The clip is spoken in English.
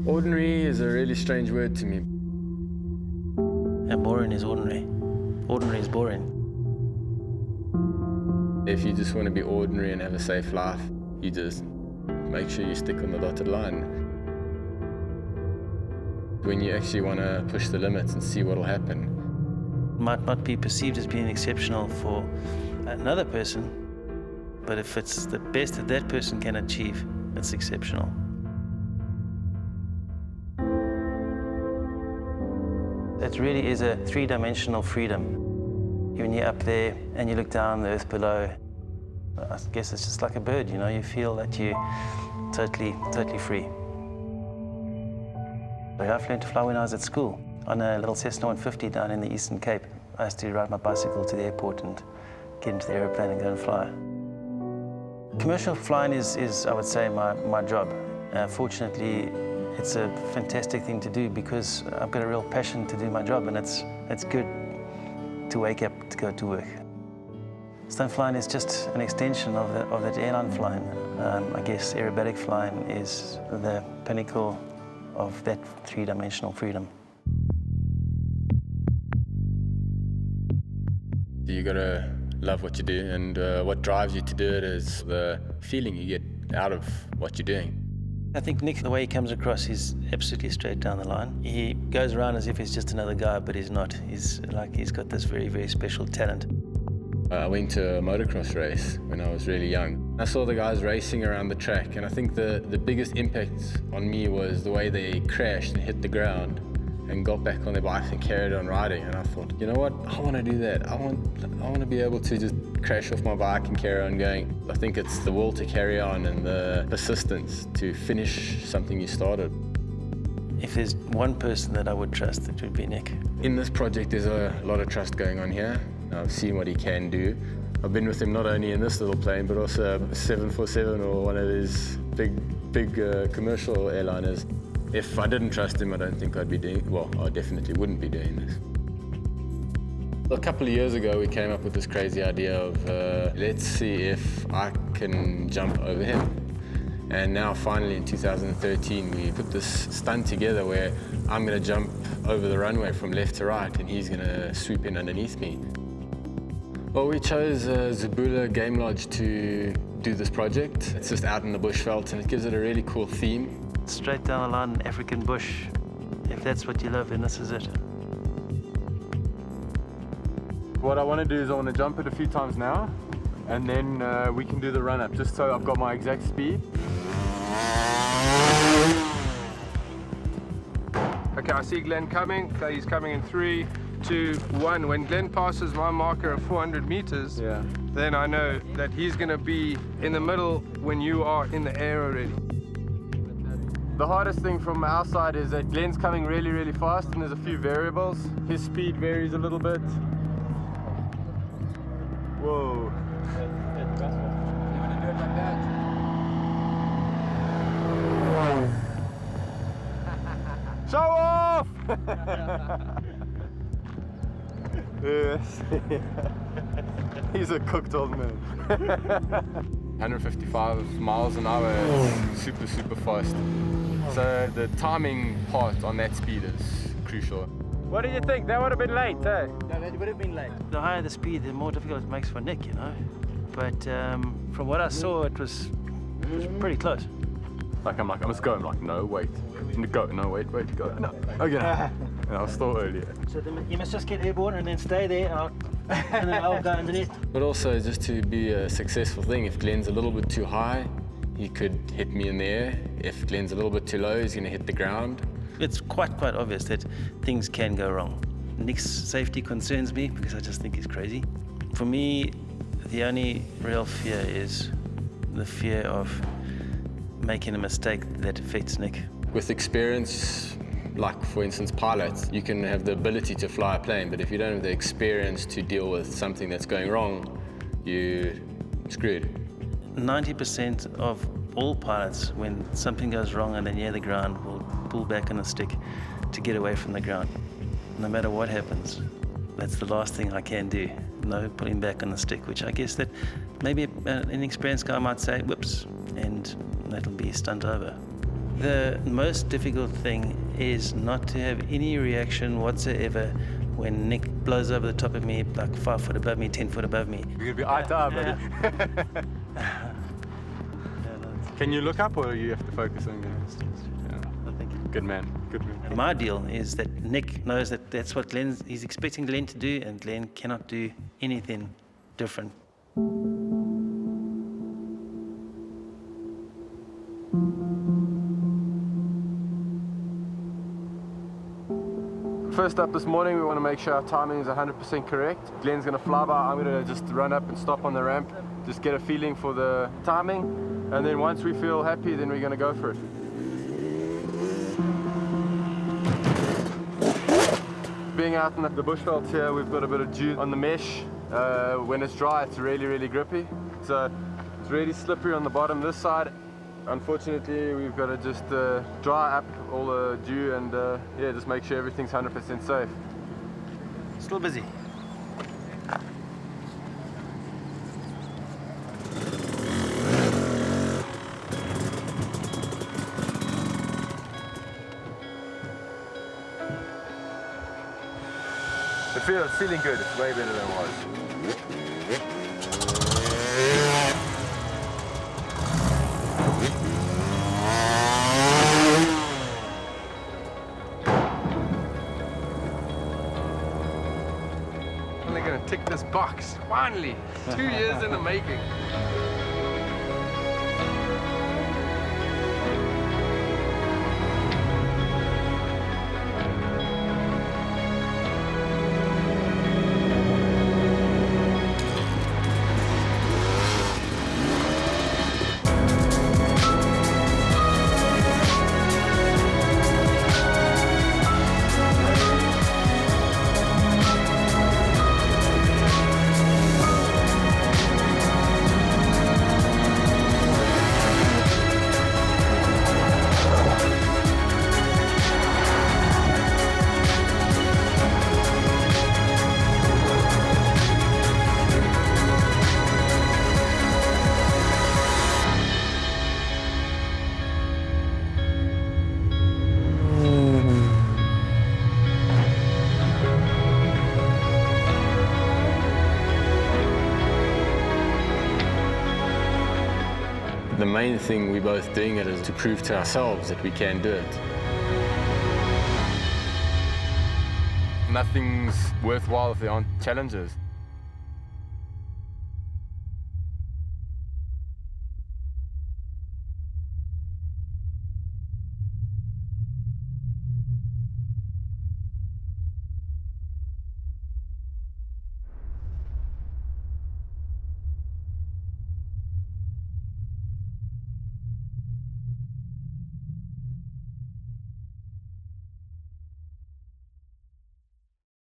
Ordinary is a really strange word to me. And boring is ordinary. Ordinary is boring. If you just want to be ordinary and have a safe life, you just make sure you stick on the dotted line. When you actually want to push the limits and see what will happen. Might not be perceived as being exceptional for another person, but if it's the best that that person can achieve, it's exceptional. It really is a three-dimensional freedom. When you're up there and you look down the earth below, I guess it's just like a bird, you know, you feel that you're totally free. I've learned to fly when I was at school on a little Cessna 150 down in the Eastern Cape. I used to ride my bicycle to the airport and get into the aeroplane and go and fly. Commercial flying is I would say, my job. Fortunately, it's a fantastic thing to do because I've got a real passion to do my job, and it's good to wake up to go to work. Stunt flying is just an extension of that airline flying. I guess aerobatic flying is the pinnacle of that three-dimensional freedom. You gotta love what you do, and what drives you to do it is the feeling you get out of what you're doing. I think Nick, the way he comes across, he's absolutely straight down the line. He goes around as if he's just another guy, but he's not. He's got this very, very special talent. I went to a motocross race when I was really young. I saw the guys racing around the track, and I think the biggest impact on me was the way they crashed and hit the ground and got back on their bikes and carried on riding. And I thought, you know what, I want to do that. I want to be able to just crash off my bike and carry on going. I think it's the will to carry on and the persistence to finish something you started. If there's one person that I would trust, it would be Nick. In this project, there's a lot of trust going on here. I've seen what he can do. I've been with him not only in this little plane, but also a 747 or one of these big commercial airliners. If I didn't trust him, I don't think I'd be doing, well, I definitely wouldn't be doing this. A couple of years ago, we came up with this crazy idea of, let's see if I can jump over him. And now finally in 2013, we put this stunt together where I'm gonna jump over the runway from left to right, and he's gonna swoop in underneath me. Well, we chose Zabula Game Lodge to do this project. It's just out in the bushveld, and it gives it a really cool theme. Straight down the line, African bush. If that's what you love, then this is it. What I want to do is I want to jump it a few times now, and then we can do the run-up, just so I've got my exact speed. Okay, I see Glen coming. Okay, he's coming in 3, 2, 1. When Glen passes my marker of 400 meters, then I know that he's going to be in the middle when you are in the air already. The hardest thing from our side is that Glen's coming really, really fast, and there's a few variables. His speed varies a little bit. Whoa. You want to do it like that? Show off! Yes. He's a cooked old man. 155 miles an hour, super fast. So the timing part on that speed is crucial. What do you think? That would have been late, eh? No, that would have been late. The higher the speed, the more difficult it makes for Nick, you know. But from what I saw, it was pretty close. Like I must go. I'm like, no, wait. Go. No, wait, go. No. Okay. And I'll stall earlier. So you must just get airborne and then stay there, and then I'll go underneath. But also, just to be a successful thing, if Glen's a little bit too high, he could hit me in the air. If Glen's a little bit too low, he's going to hit the ground. It's quite obvious that things can go wrong. Nick's safety concerns me because I just think he's crazy. For me, the only real fear is the fear of making a mistake that affects Nick. With experience, like for instance pilots, you can have the ability to fly a plane, but if you don't have the experience to deal with something that's going wrong, you're screwed. 90% of all pilots, when something goes wrong and they're near the ground, will pull back on a stick to get away from the ground. No matter what happens, that's the last thing I can do. No pulling back on the stick, which I guess that maybe an inexperienced guy might say, whoops, and that'll be stunt over. The most difficult thing is not to have any reaction whatsoever when Nick blows over the top of me, like 5 foot above me, 10 foot above me. You're gonna be eye to eye, buddy. Can you look up, or you have to focus on your Good man, good man. My deal is that Nick knows that that's what he's expecting Glen to do, and Glen cannot do anything different. First up this morning, we want to make sure our timing is 100% correct. Glen's going to fly by, I'm going to just run up and stop on the ramp, just get a feeling for the timing, and then once we feel happy, then we're going to go for it. Being out in the bushveld here, we've got a bit of dew on the mesh. When it's dry, it's really, really grippy. So it's really slippery on the bottom this side. Unfortunately, we've got to just dry up all the dew and yeah, just make sure everything's 100% safe. Still busy. It's feeling good. It's way better than it was. Finally gonna tick this box. Finally! 2 years in the making. The main thing we're both doing it is to prove to ourselves that we can do it. Nothing's worthwhile if there aren't challenges.